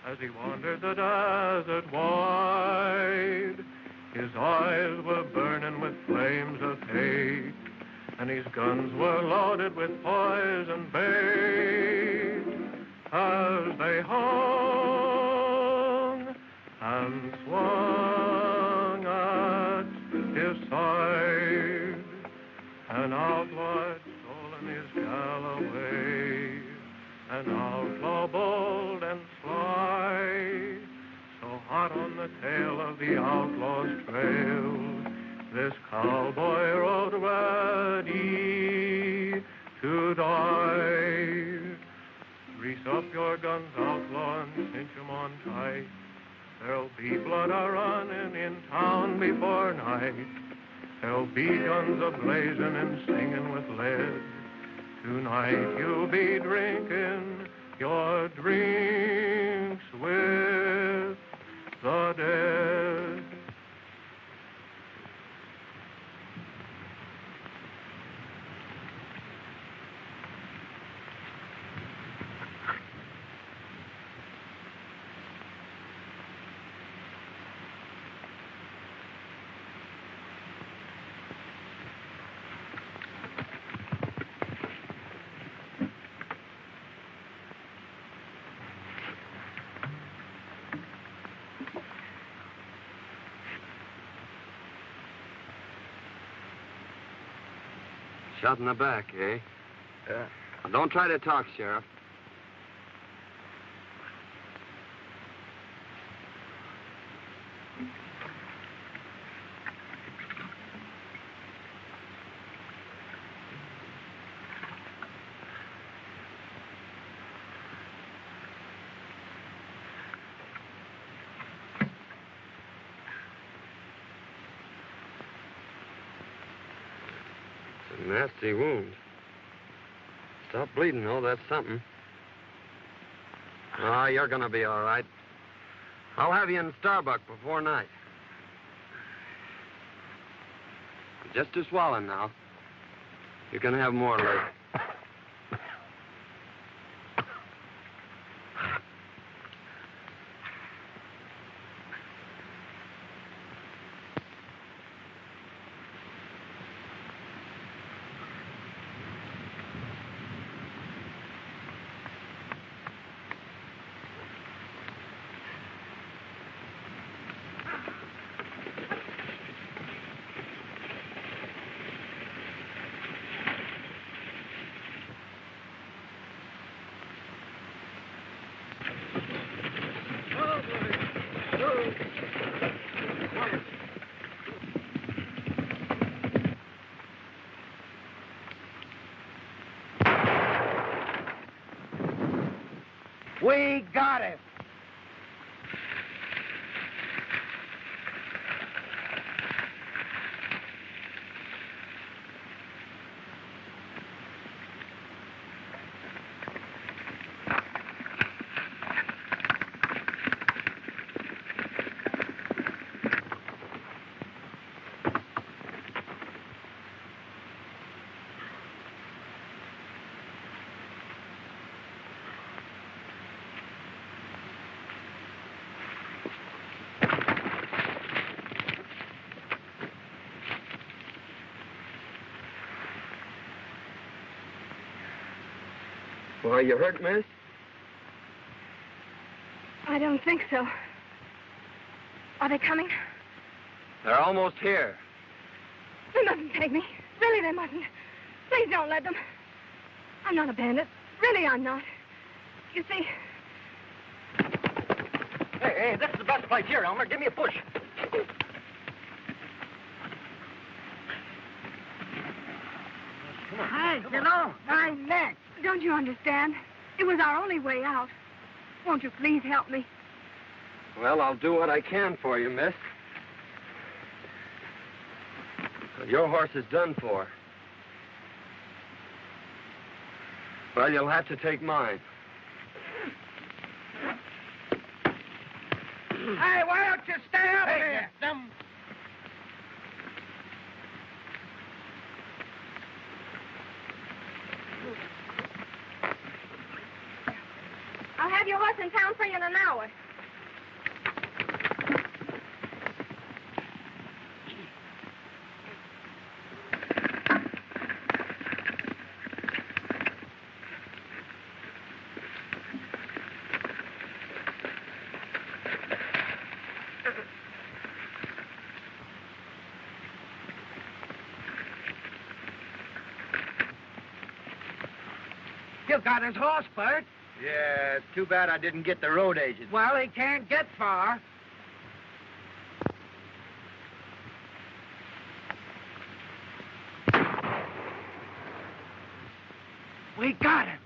As he wandered the desert wide, his eyes were burning with flames of hate, and his guns were loaded with poison bait. As they hung and swung at his side, an outlaw had stolen his Galloway, an outlaw bold and sly, so hot on the tail of the outlaw's trail, this cowboy rode ready to die. Grease up your guns, outlaw, and cinch 'em on tight. There'll be blood a-running in town before night. There'll be guns a-blazing and singing with lead. Tonight you'll be drinking your drinks with the dead. Shot in the back, eh? Yeah. Now, don't try to talk, Sheriff. Nasty wound. Stop bleeding, though. That's something. Oh, you're gonna be all right. I'll have you in Starbuck before night. Just a swallowing now. You can have more later. We got him. Well, you hurt, miss? I don't think so. Are they coming? They're almost here. They mustn't take me. Really, they mustn't. Please don't let them. I'm not a bandit. Really, I'm not. You see... Hey, Hey, this is the best place here, Elmer. Give me a push. Hey, get on. My neck. Don't you understand? It was our only way out. Won't you please help me? Well, I'll do what I can for you, miss. Your horse is done for. Well, you'll have to take mine. Hey, why don't you stay up here? I'll have your horse in town for you in an hour. You got his horse, Bert. Yeah, it's too bad I didn't get the road agent. Well, he can't get far. We got him.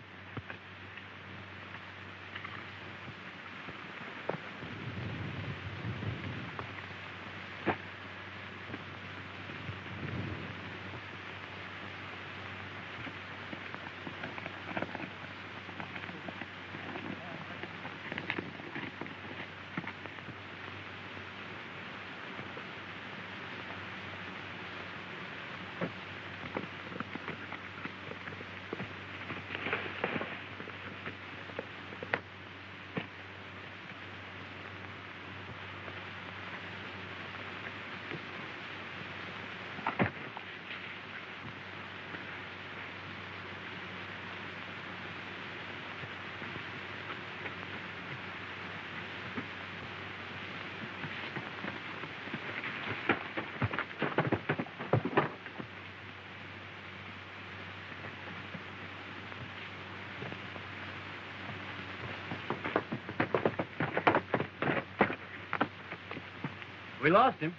We lost him.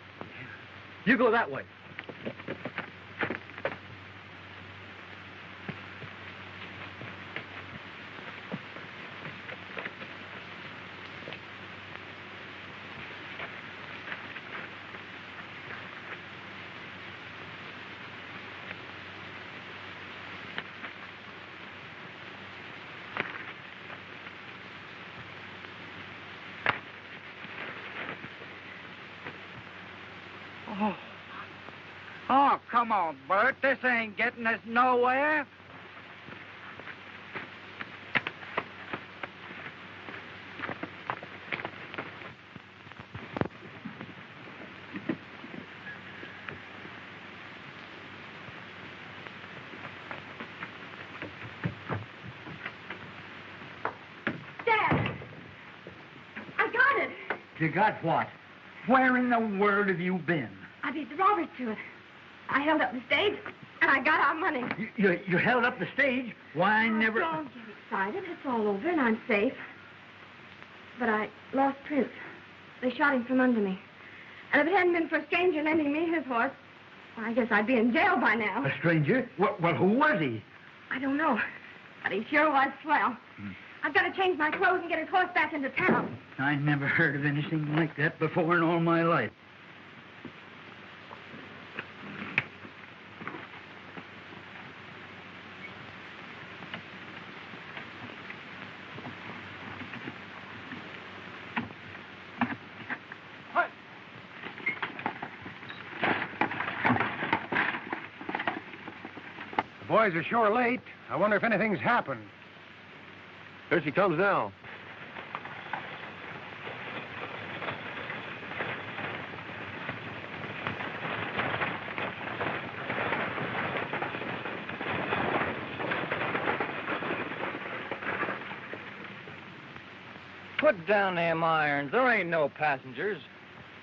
You go that way. Oh, come on, Bert. This ain't getting us nowhere. Dad! I got it! You got what? Where in the world have you been? I beat the robbers to it. I held up the stage, and I got our money. You held up the stage? Why, I never... Don't get excited. It's all over, and I'm safe. But I lost Prince. They shot him from under me. And if it hadn't been for a stranger lending me his horse, well, I guess I'd be in jail by now. A stranger? Well, who was he? I don't know. But he sure was swell. I've got to change my clothes and get his horse back into town. I never heard of anything like that before in all my life. The boys are sure late. I wonder if anything's happened. Here she comes now. Put down them irons. There ain't no passengers.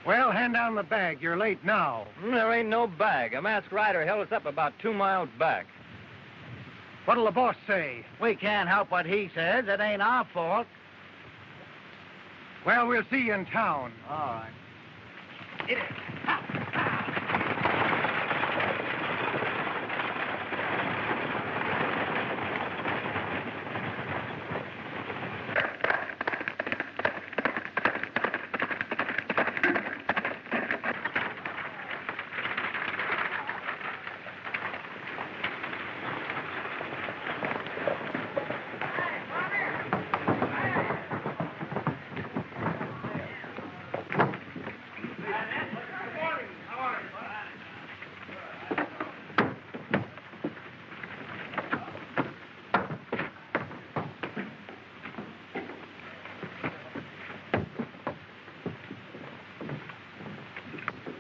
Well, hand down the bag. You're late now. There ain't no bag. A masked rider held us up about 2 miles back. What'll the boss say? We can't help what he says. It ain't our fault. Well, we'll see you in town. All right. Hit it.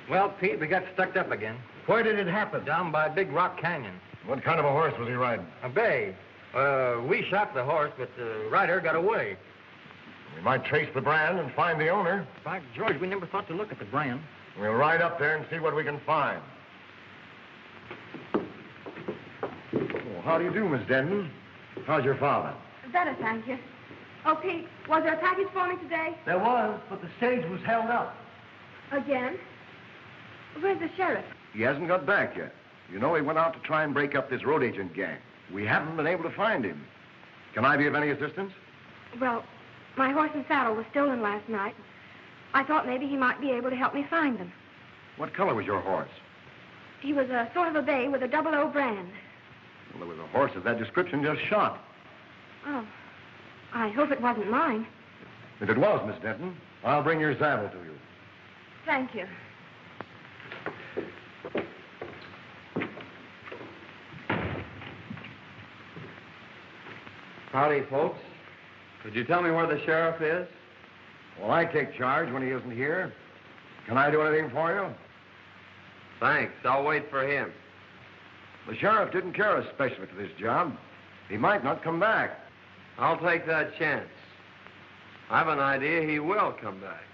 Well, Pete, we got stuck up again. Where did it happen? Down by Big Rock Canyon. What kind of a horse was he riding? A bay. We shot the horse, but the rider got away. We might trace the brand and find the owner. By George, we never thought to look at the brand. We'll ride up there and see what we can find. Oh, how do you do, Miss Denton? How's your father? Better, thank you. Oh, Pete, was there a package for me today? There was, but the stage was held up. Again? Where's the sheriff? He hasn't got back yet. You know, he went out to try and break up this road agent gang. We haven't been able to find him. Can I be of any assistance? Well, my horse and saddle was stolen last night. I thought maybe he might be able to help me find them. What color was your horse? He was a sort of a bay with a 00 brand. Well, there was a horse of that description just shot. Oh, I hope it wasn't mine. If it was, Miss Denton, I'll bring your saddle to you. Thank you. Howdy, folks. Could you tell me where the sheriff is? Well, I take charge when he isn't here. Can I do anything for you? Thanks. I'll wait for him. The sheriff didn't care especially for this job. He might not come back. I'll take that chance. I've an idea he will come back.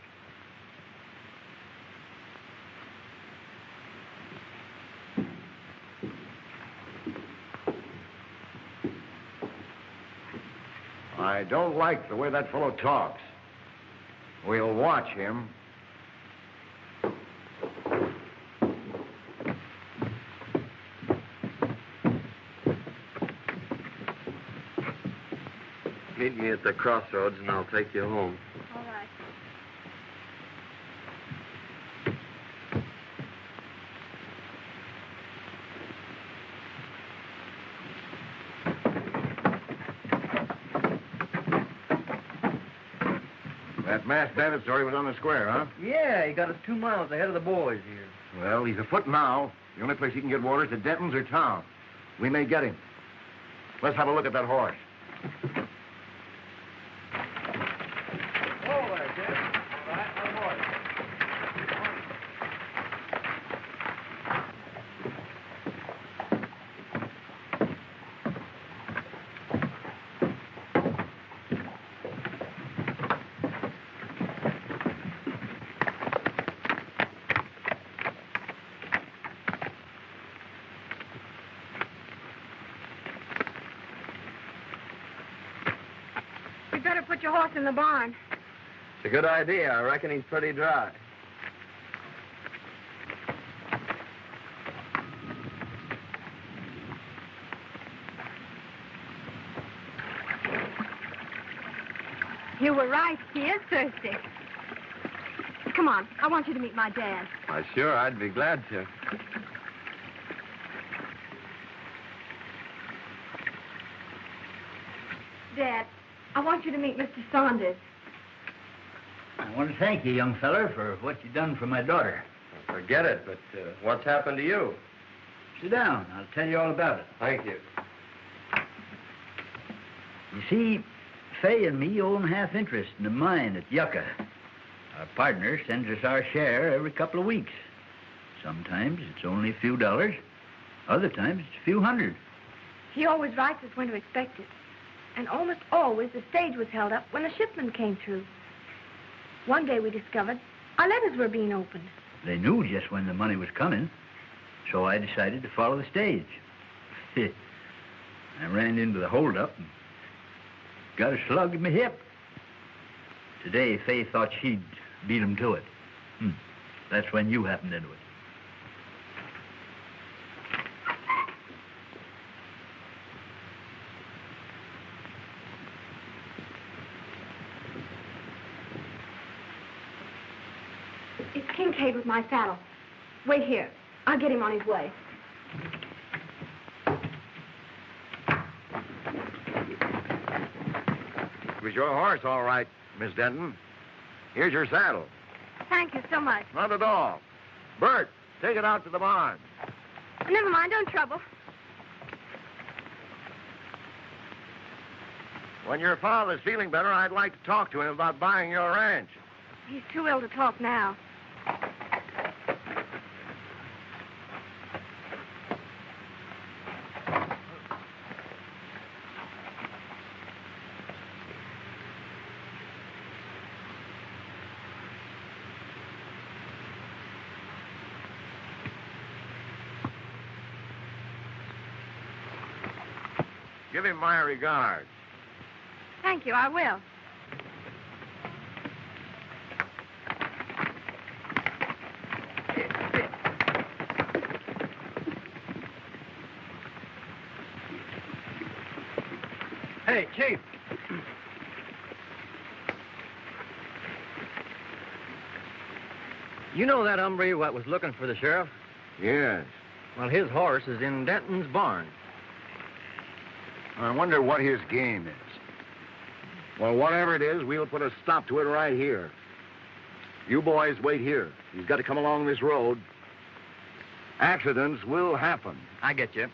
I don't like the way that fellow talks. We'll watch him. Meet me at the crossroads and I'll take you home. All right. That masked bandit story was on the square, huh? Yeah, he got us 2 miles ahead of the boys here. Well, he's afoot now. The only place he can get water is at Denton's or town. We may get him. Let's have a look at that horse. Oh, there, Jim. All right, on board. You'd better put your horse in the barn. It's a good idea. I reckon he's pretty dry. You were right. He is thirsty. Come on. I want you to meet my dad. Why, sure, I'd be glad to. Dad, I want you to meet Mr. Saunders. I want to thank you, young feller, for what you done for my daughter. Forget it, but what's happened to you? Sit down. I'll tell you all about it. Thank you. You see, Fay and me own half interest in the mine at Yucca. Our partner sends us our share every couple of weeks. Sometimes it's only a few dollars. Other times it's a few hundred. He always writes us when to expect it. And almost always the stage was held up when the shipment came through. One day we discovered our letters were being opened. They knew just when the money was coming, so I decided to follow the stage. I ran into the holdup and got a slug in my hip. Today, Fay thought she'd beat him to it. That's when you happened into it. It's Kincaid with my saddle. Wait here. I'll get him on his way. It was your horse, all right, Miss Denton. Here's your saddle. Thank you so much. Not at all. Bert, take it out to the barn. Never mind, don't trouble. When your father's feeling better, I'd like to talk to him about buying your ranch. He's too ill to talk now. Give him my regards. Thank you, I will. Hey, Chief. You know that hombre what was looking for the sheriff? Yes. Well, his horse is in Denton's barn. I wonder what his game is. Well, whatever it is, we'll put a stop to it right here. You boys wait here. He's got to come along this road. Accidents will happen. I get you.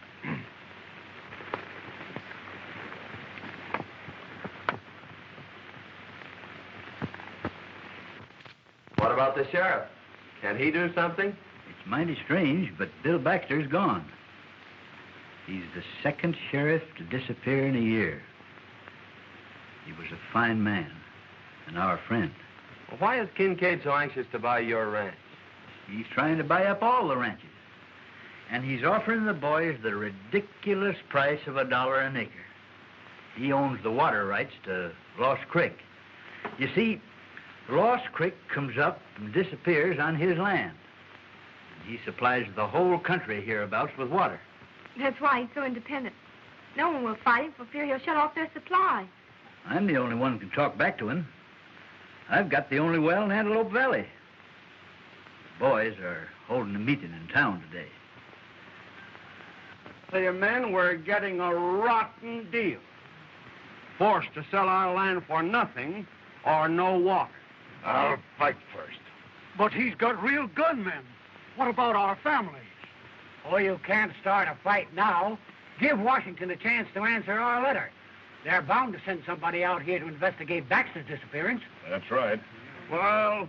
What about the sheriff? Can he do something? It's mighty strange, but Bill Baxter's gone. He's the second sheriff to disappear in a year. He was a fine man and our friend. Well, why is Kincaid so anxious to buy your ranch? He's trying to buy up all the ranches. And he's offering the boys the ridiculous price of $1 an acre. He owns the water rights to Lost Creek. You see, Lost Creek comes up and disappears on his land. He supplies the whole country hereabouts with water. That's why he's so independent. No one will fight him for fear he'll shut off their supply. I'm the only one who can talk back to him. I've got the only well in Antelope Valley. The boys are holding a meeting in town today. The men were getting a rotten deal. Forced to sell our land for nothing or no water. I'll fight first. But he's got real gunmen. What about our families? Oh, you can't start a fight now. Give Washington a chance to answer our letter. They're bound to send somebody out here to investigate Baxter's disappearance. That's right. Well,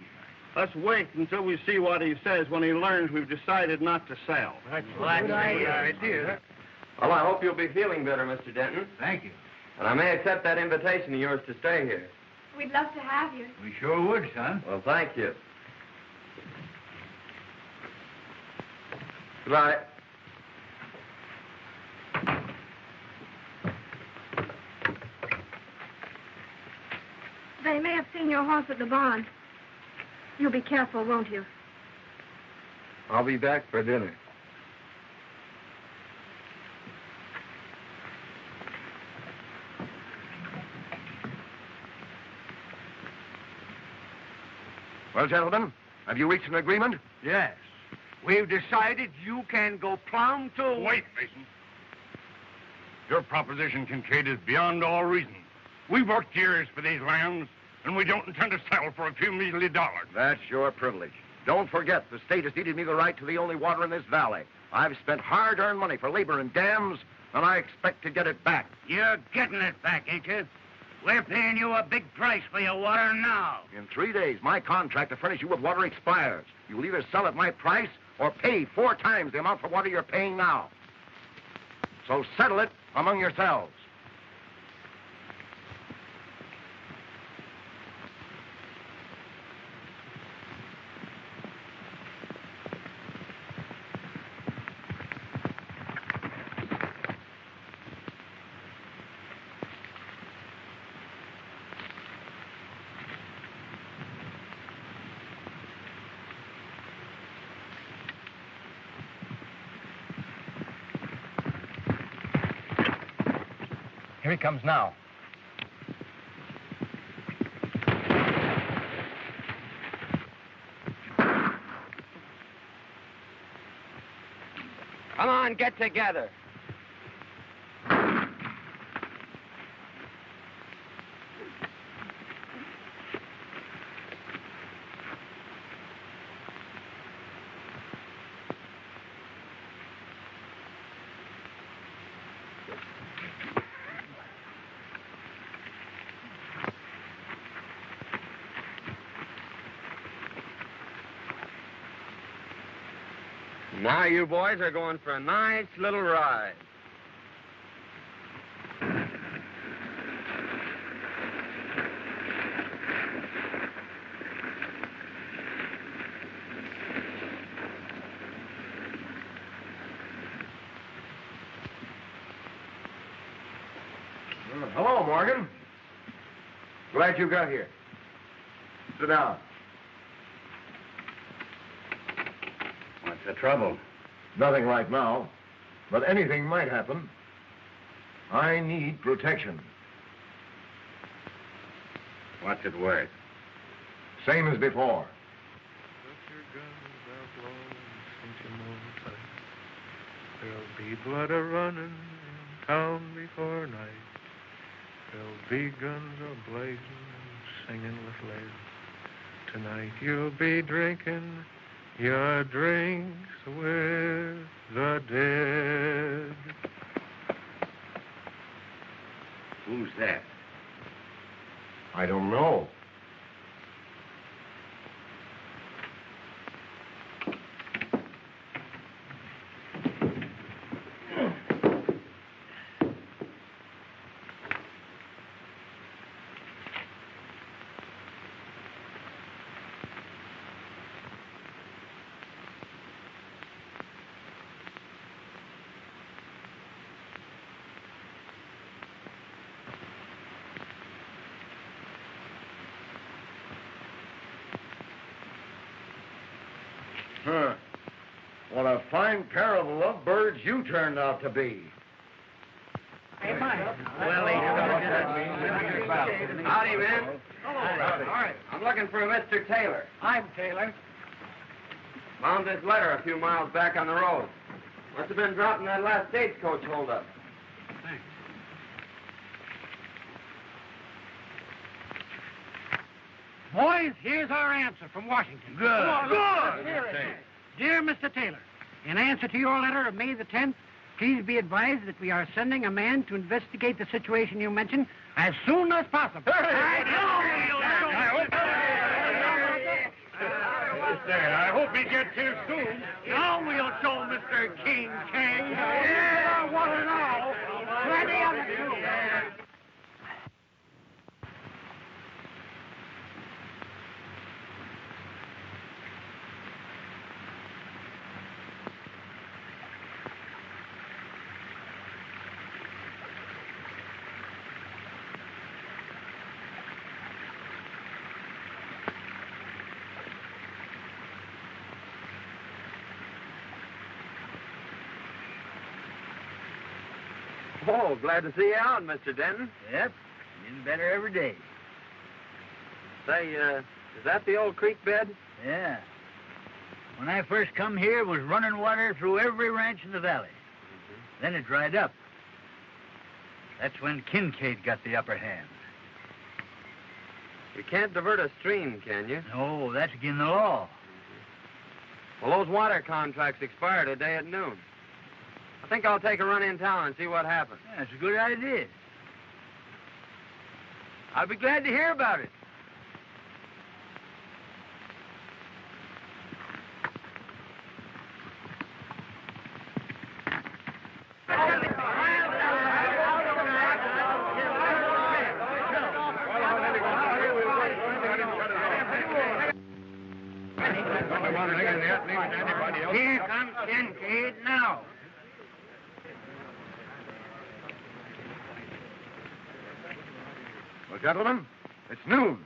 let's wait until we see what he says when he learns we've decided not to sell. That's a good idea. Well, I hope you'll be feeling better, Mr. Denton. Thank you. And I may accept that invitation of yours to stay here. We'd love to have you. We sure would, son. Well, thank you. Goodbye. They may have seen your horse at the barn. You'll be careful, won't you? I'll be back for dinner. Well, gentlemen, have you reached an agreement? Yes. We've decided you can go plumb to... Wait, Mason. Your proposition, Kincaid, is beyond all reason. We've worked years for these lands, and we don't intend to settle for a few measly dollars. That's your privilege. Don't forget, the state has ceded me the right to the only water in this valley. I've spent hard-earned money for labor and dams, and I expect to get it back. You're getting it back, ain't you? We're paying you a big price for your water now. In 3 days, my contract to furnish you with water expires. You'll either sell at my price or pay 4 times the amount for water you're paying now. So settle it among yourselves. Here he comes now. Come on, get together. Now you boys are going for a nice little ride. Hello, Morgan. Glad you got here. Sit down. What's the trouble? Nothing right now, but anything might happen. I need protection. What's it worth? Same as before. Put your guns out low and cinch 'em on tight. There'll be blood a-running in town before night. There'll be guns a-blazing and singing with lead. Tonight you'll be drinking your drinks with the dead. Who's that? I don't know. Huh. What a fine pair of lovebirds you turned out to be. Hey, Mike. Howdy, man. All right. I'm looking for a Mr. Taylor. I'm Taylor. Found this letter a few miles back on the road. Must have been dropped in that last stagecoach holdup. Thanks. Boys, here's our answer from Washington. Good. Come on, Good. Here it is. Dear Mr. Taylor, in answer to your letter of May the 10th, please be advised that we are sending a man to investigate the situation you mentioned as soon as possible. I hope he gets here soon. Now we'll show Mr. King King. Yeah, what an all. Plenty of it, too. Oh, glad to see you out, Mr. Denton. Yep, getting better every day. Say, is that the old creek bed? Yeah. When I first come here, it was running water through every ranch in the valley. Then it dried up. That's when Kincaid got the upper hand. You can't divert a stream, can you? No, that's against the law. Well, those water contracts expire today at noon. I think I'll take a run in town and see what happens. Yeah, that's a good idea. I'll be glad to hear about it. Here comes Kincaid now. Well, gentlemen, it's noon.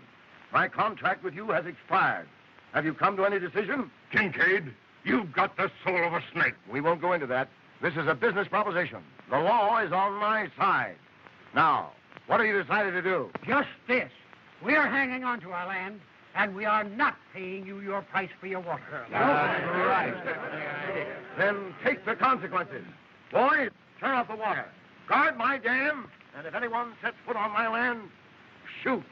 My contract with you has expired. Have you come to any decision? Kincaid, you've got the soul of a snake. We won't go into that. This is a business proposition. The law is on my side. Now, what have you decided to do? Just this. We're hanging on to our land, and we are not paying you your price for your water. That's right. Then take the consequences. Boys, turn off the water. Guard my dam, and if anyone sets foot on my land, shoot.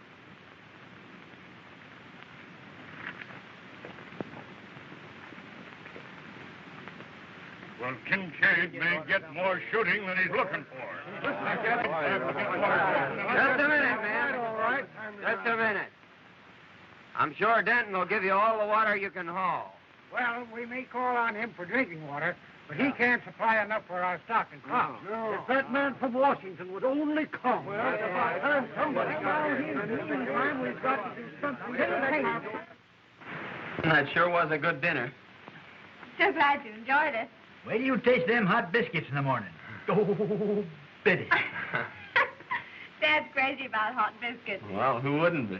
Well, Kincaid may get more shooting than he's looking for. Just a minute, man. All right. Just a minute. I'm sure Denton will give you all the water you can haul. Well, we may call on him for drinking water, but he can't supply enough for our stock and crops. If that man from Washington would only come. Well, if I heard somebody got in the meantime, we've got to do something. That sure was a good dinner. So glad you enjoyed it. Wait till you taste them hot biscuits in the morning. Oh, Biddy. Dad's crazy about hot biscuits. Well, who wouldn't be?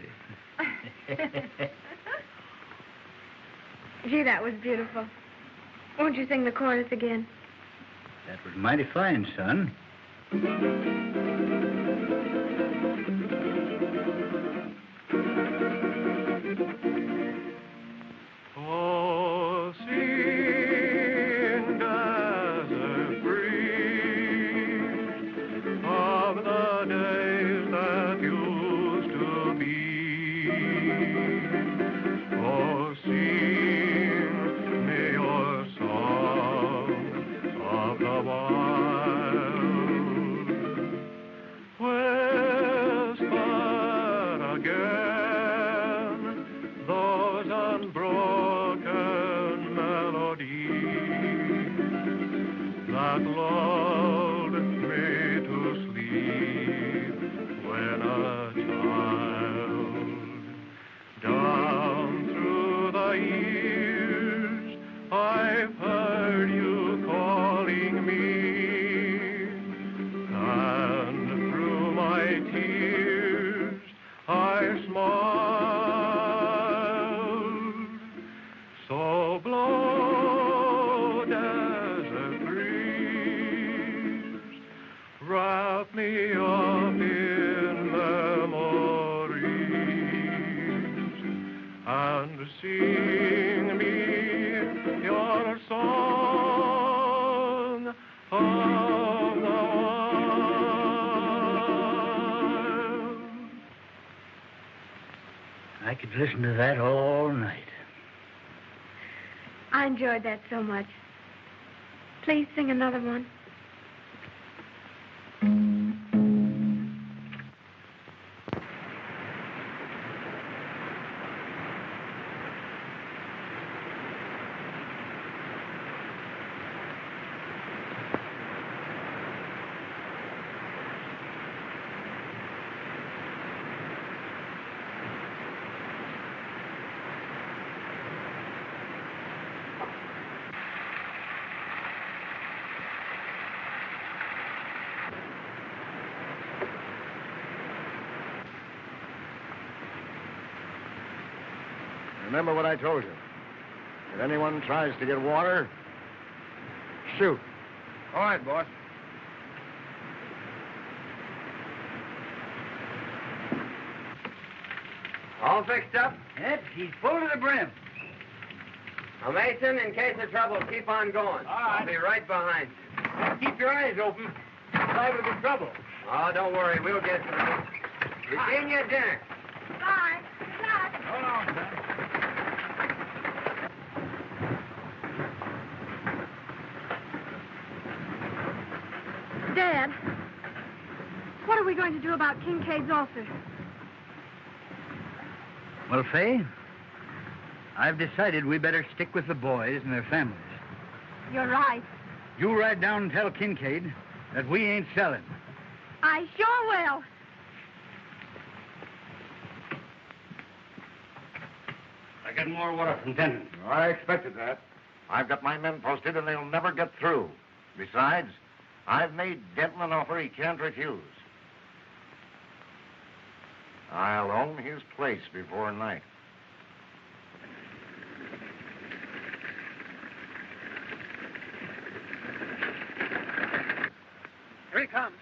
Gee, that was beautiful. Won't you sing the chorus again? That was mighty fine, son. Oh, sing, desert breeze, of the days that used to be. Oh, sing me your song of the wild. Whisper again those unbroken melodies that lulled me to sleep when a child. Down through the years, I've heard you calling me, and through my tears, I smiled. So blow, desert breeze, wrap me up in memories, and sing me your song of the wild. I could listen to that all night. I enjoyed that so much. Please sing another one. Remember what I told you. If anyone tries to get water, shoot. All right, boss. All fixed up? Yep, he's full to the brim. Now, Mason, in case of trouble, keep on going. I'll be right behind you. Keep your eyes open. Liable to get trouble. Oh, don't worry. We'll get through. Eugenia, dinner. Bye. Good luck. Hold on, son. Dad, what are we going to do about Kincaid's ulcer? Well, Fay, I've decided we better stick with the boys and their families. You're right. You ride down and tell Kincaid that we ain't selling. I sure will. I get more water from Denton. I expected that. I've got my men posted, and they'll never get through. Besides, I've made Denton an offer he can't refuse. I'll own his place before night. Here he comes.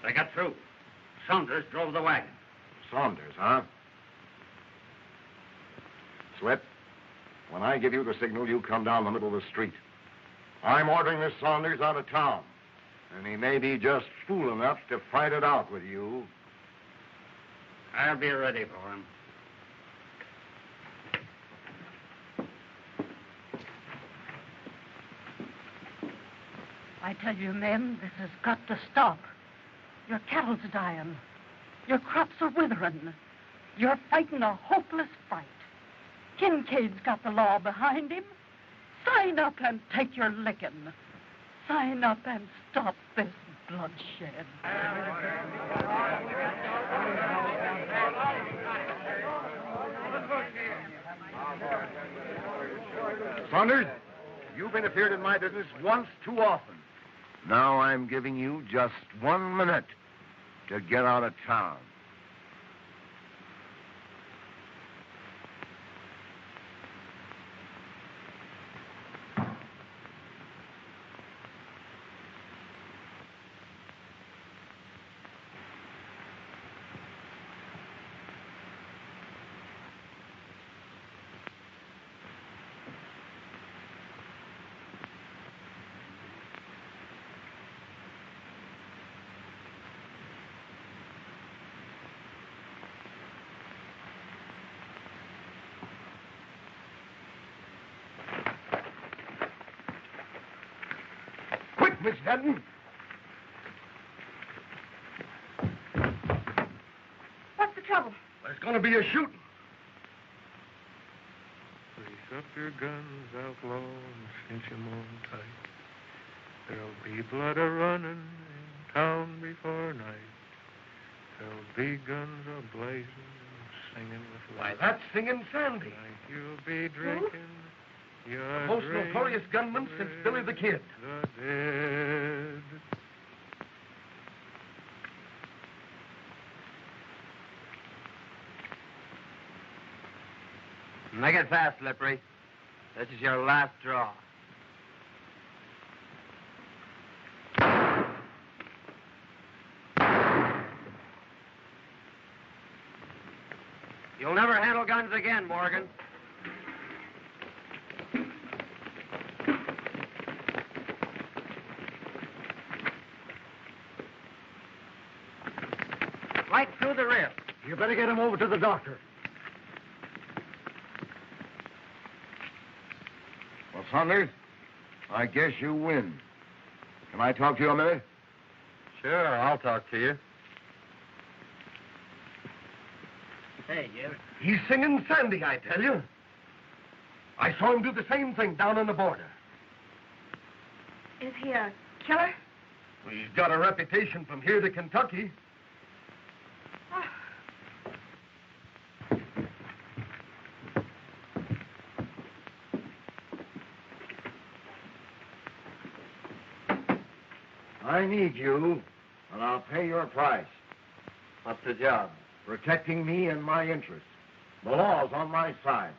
They got through. Saunders drove the wagon. Saunders, huh? Sweat, when I give you the signal, you come down the middle of the street. I'm ordering this Saunders out of town, and he may be just fool enough to fight it out with you. I'll be ready for him. I tell you, men, this has got to stop. Your cattle's dying. Your crops are withering. You're fighting a hopeless fight. Kincaid's got the law behind him. Sign up and take your licking. Sign up and stop this bloodshed. Saunders, you've interfered in my business once too often. Now I'm giving you just 1 minute to get out of town. Miss Denton. What's the trouble? There's going to be a shooting. Brace up your guns, outlaw, and cinch 'em on tight. There'll be blood a-running in town before night. There'll be guns a-blazing and singing with Why, light. that's Singing Sandy. Tonight you'll be drinking. The most notorious gunman since Billy the Kid. The dead. Make it fast, Slippery. This is your last draw. You'll never handle guns again, Morgan. Right through the rib. You better get him over to the doctor. Well, Saunders, I guess you win. Can I talk to you a minute? Sure, I'll talk to you. Hey, Jim. He's Singing Sandy, I tell you. I saw him do the same thing down on the border. Is he a killer? Well, he's got a reputation from here to Kentucky. I need you, and I'll pay your price. What's the job? Protecting me and my interests. The law's on my side,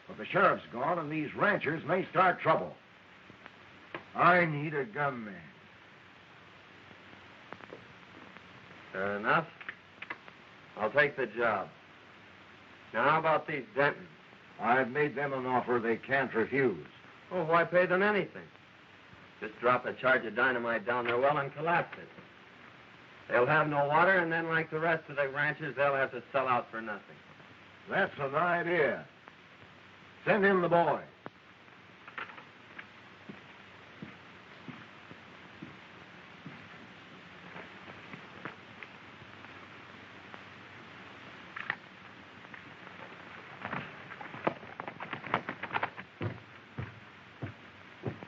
but the sheriff's gone, and these ranchers may start trouble. I need a gunman. Fair enough. I'll take the job. Now, how about these Dentons? I've made them an offer they can't refuse. Oh, why pay them anything? Just drop a charge of dynamite down their well and collapse it. They'll have no water, and then, like the rest of the ranchers, they'll have to sell out for nothing. That's an idea. Send in the boy.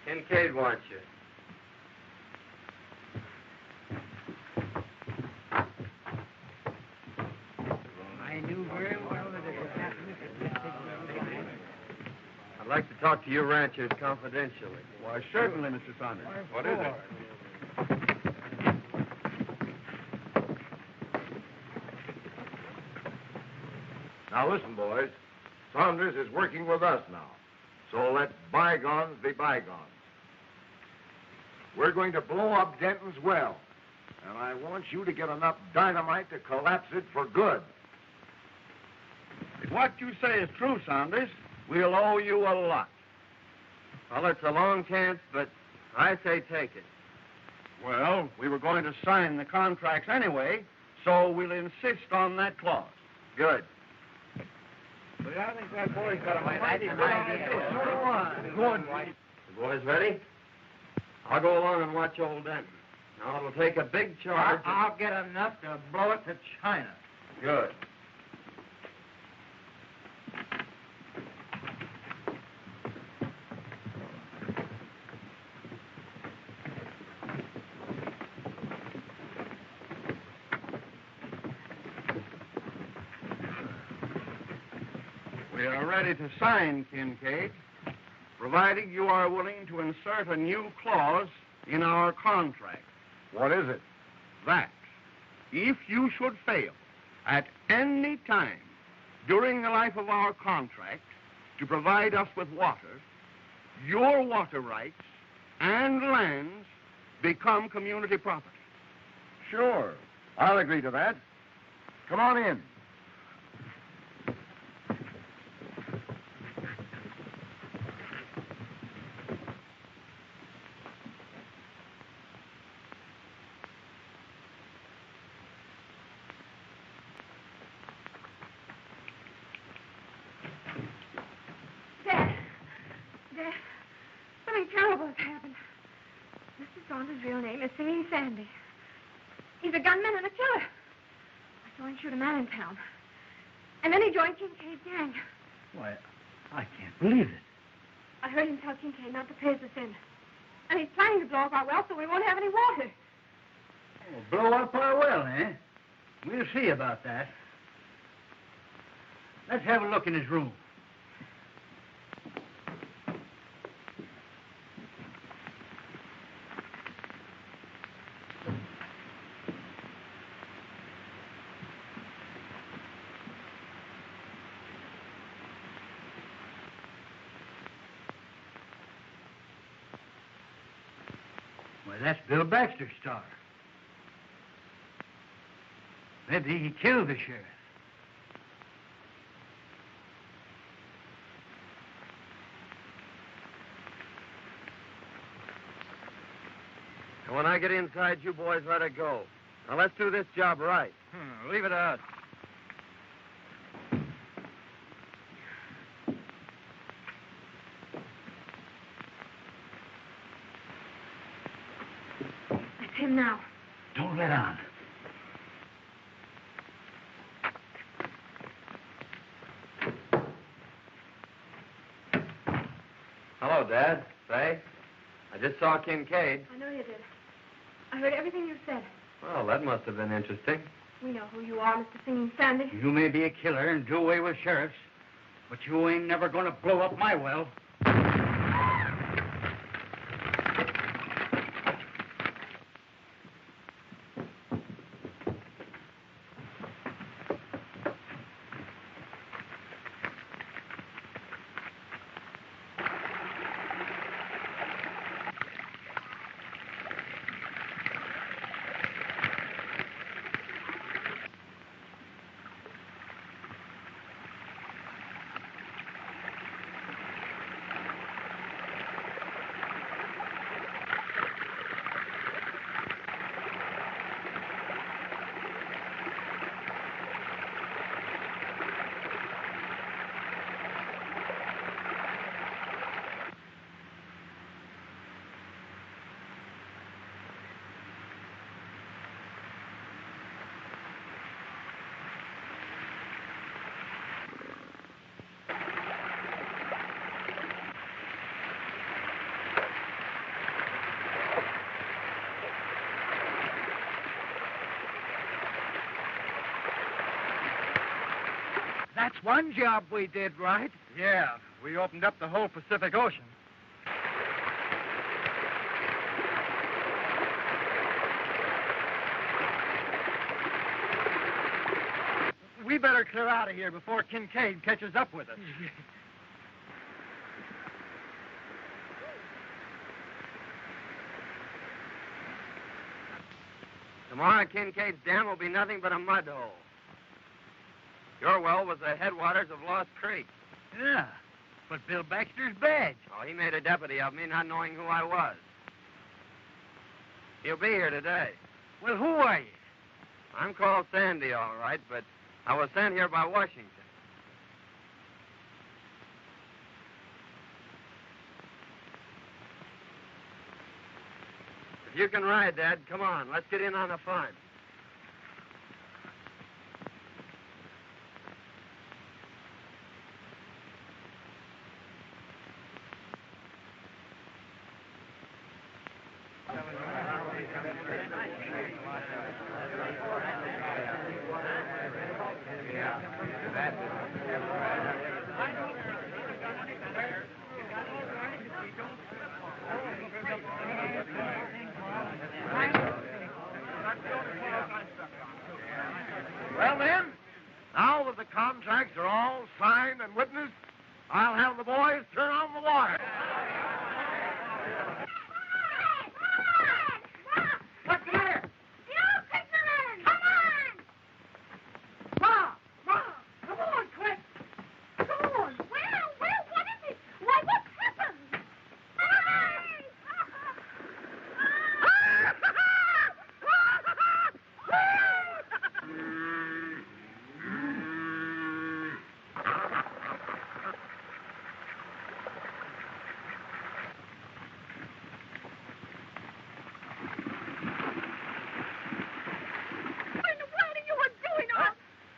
Kincaid wants you. I knew very well that it would happen if it I'd like to talk to you ranchers confidentially. Why, certainly, Mr. Saunders. What is it? Now, listen, boys. Saunders is working with us now. So let bygones be bygones. We're going to blow up Denton's well. And I want you to get enough dynamite to collapse it for good. If what you say is true, Saunders, we'll owe you a lot. Well, it's a long chance, but I say take it. Well, we were going to sign the contracts anyway, so we'll insist on that clause. Good. But I think that boy's got a mighty good idea. Good. The boys ready? I'll go along and watch old Denton. Now, it'll take a big charge. I'll get enough to blow it to China. Good. We are ready to sign, Kincaid, provided you are willing to insert a new clause in our contract. What is it? That if you should fail at any time during the life of our contract to provide us with water, your water rights and lands become community property. Sure. I'll agree to that. Come on in. Dad, something terrible has happened. Mr. Saunders' real name is Singing Sandy. He's a gunman and a killer. I saw him shoot a man in town. And then he joined Kincaid's gang. Why, I can't believe it. I heard him tell Kincaid not to pay us in. And he's planning to blow up our well so we won't have any water. Oh, blow up our well, eh? We'll see about that. Let's have a look in his room. Why, that's Bill Baxter's star. Maybe he killed the sheriff. And when I get inside, you boys let it go. Now, let's do this job right. Leave it to us. It's him now. Don't let on. Hello, Dad. Say, I just saw Kincaid. I know you did. I heard everything you said. Well, that must have been interesting. We know who you are, Mr. Singing Sandy. You may be a killer and do away with sheriffs, but you ain't never going to blow up my well. That's one job we did right. Yeah, we opened up the whole Pacific Ocean. We better clear out of here before Kincaid catches up with us. Tomorrow, Kincaid's dam will be nothing but a mud hole. Your well was the headwaters of Lost Creek. Yeah, but Bill Baxter's badge. Oh, he made a deputy of me, not knowing who I was. He'll be here today. Well, who are you? I'm called Sandy, all right, but I was sent here by Washington. If you can ride, Dad, come on. Let's get in on the fun. Well, then, now that the contracts are all signed and witnessed, I'll have the boys turn on the water. What's the matter? The old fisherman! Come on! Ma! Come on, quick! Come on! Well, what is it? Why, what's happened? What in the world are you doing?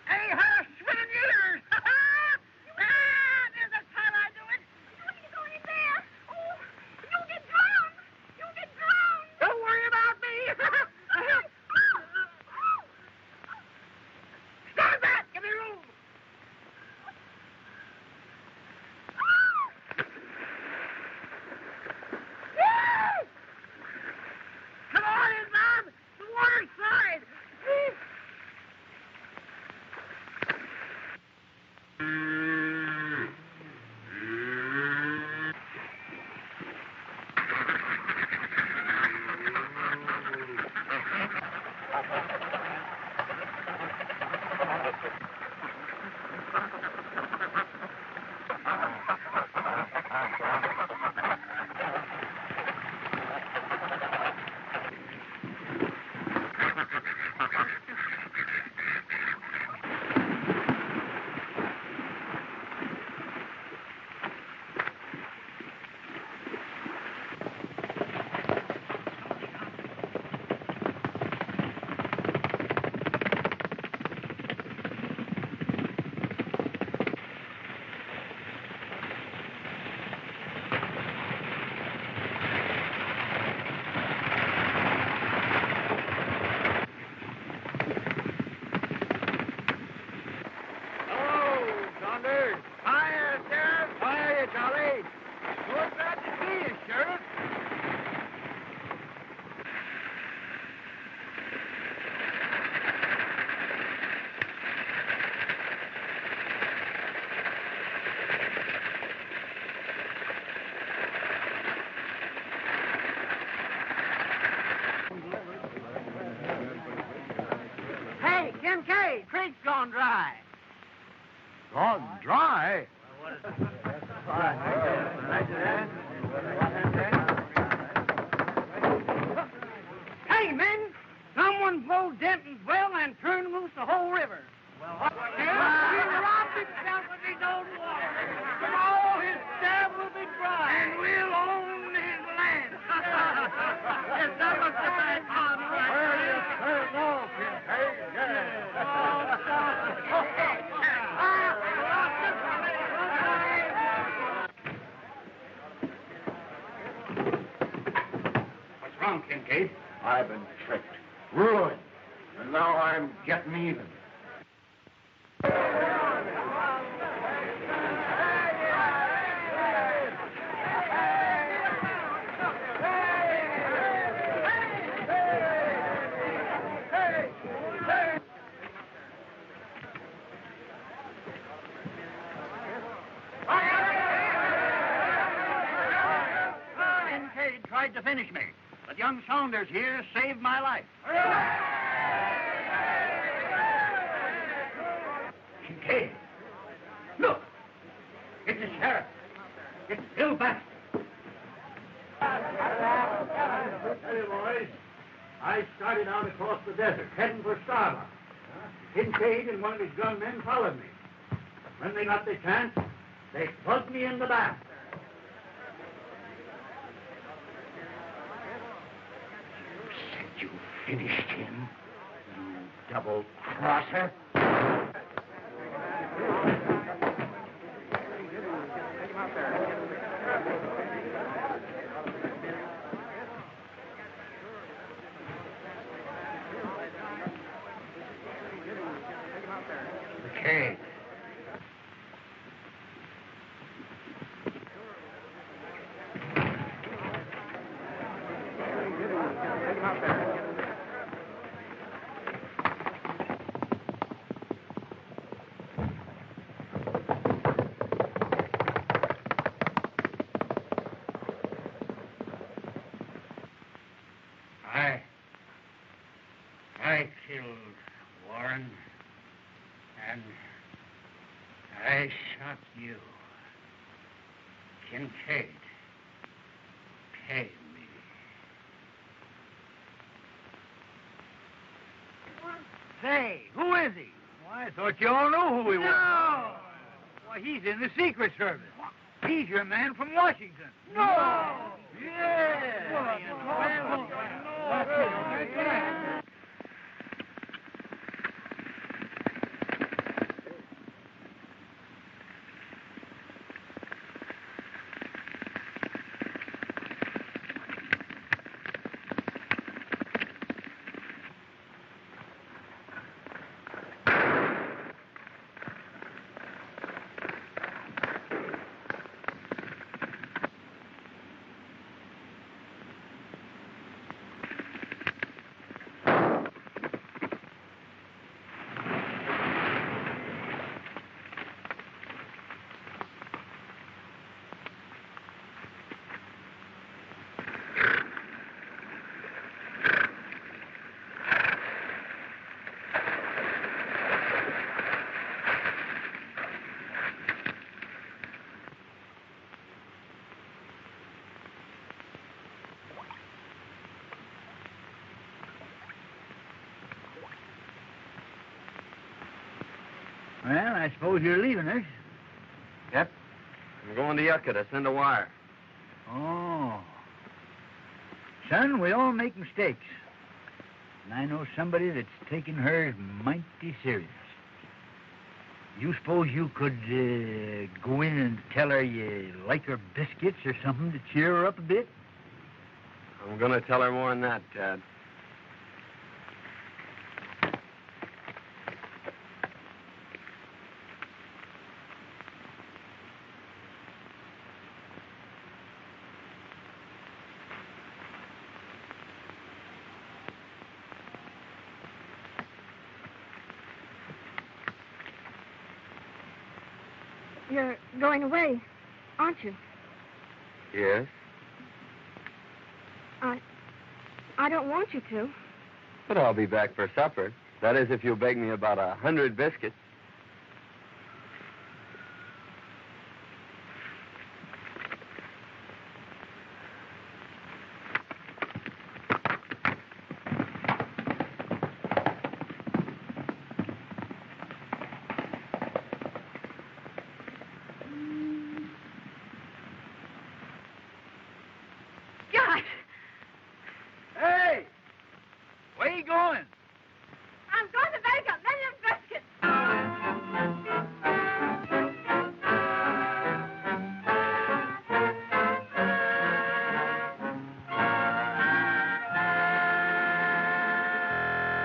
Hey, her swinging years! There's a time I do it! You go in there. Oh, you'll get drowned. You'll get drowned. Don't worry about me! Stand back! Give me room! Come on in, Bob! The water's side! Hey, Kincaid, creek's gone dry. Gone dry? Hey, men, someone blowed Denton's well and turned loose the whole river. Well, what? He robbed himself with his own water. And all his dam will be dry. And we'll own his land. Yes, that was the bad part, right? Well, yes, sir, no, Kincaid, What's wrong, Kincaid? I've been tricked, ruined, and now I'm getting even. Kincaid tried to finish me, but the John Saunders here saved my life. Kincaid, look. It's the sheriff. It's Bill Baxter. Hey, boys. I started out across the desert, heading for Starbuck. Kincaid and one of his gunmen followed me. When they got the chance, they plugged me in the back. You finished him, you double-crosser. Okay. I killed Warren, and I shot you. Kincaid, pay me. Say, who is he? Well, I thought you all knew who he was. No! Why, he's in the Secret Service. He's your man from Washington. No! Yeah. Well, I suppose you're leaving us. Yep. I'm going to Yucca to send a wire. Oh. Son, we all make mistakes. And I know somebody that's taking hers mighty serious. You suppose you could go in and tell her you like her biscuits or something to cheer her up a bit? I'm going to tell her more than that, Dad. You're going away, aren't you? Yes? I don't want you to. But I'll be back for supper. That is, if you'll bake me about 100 biscuits.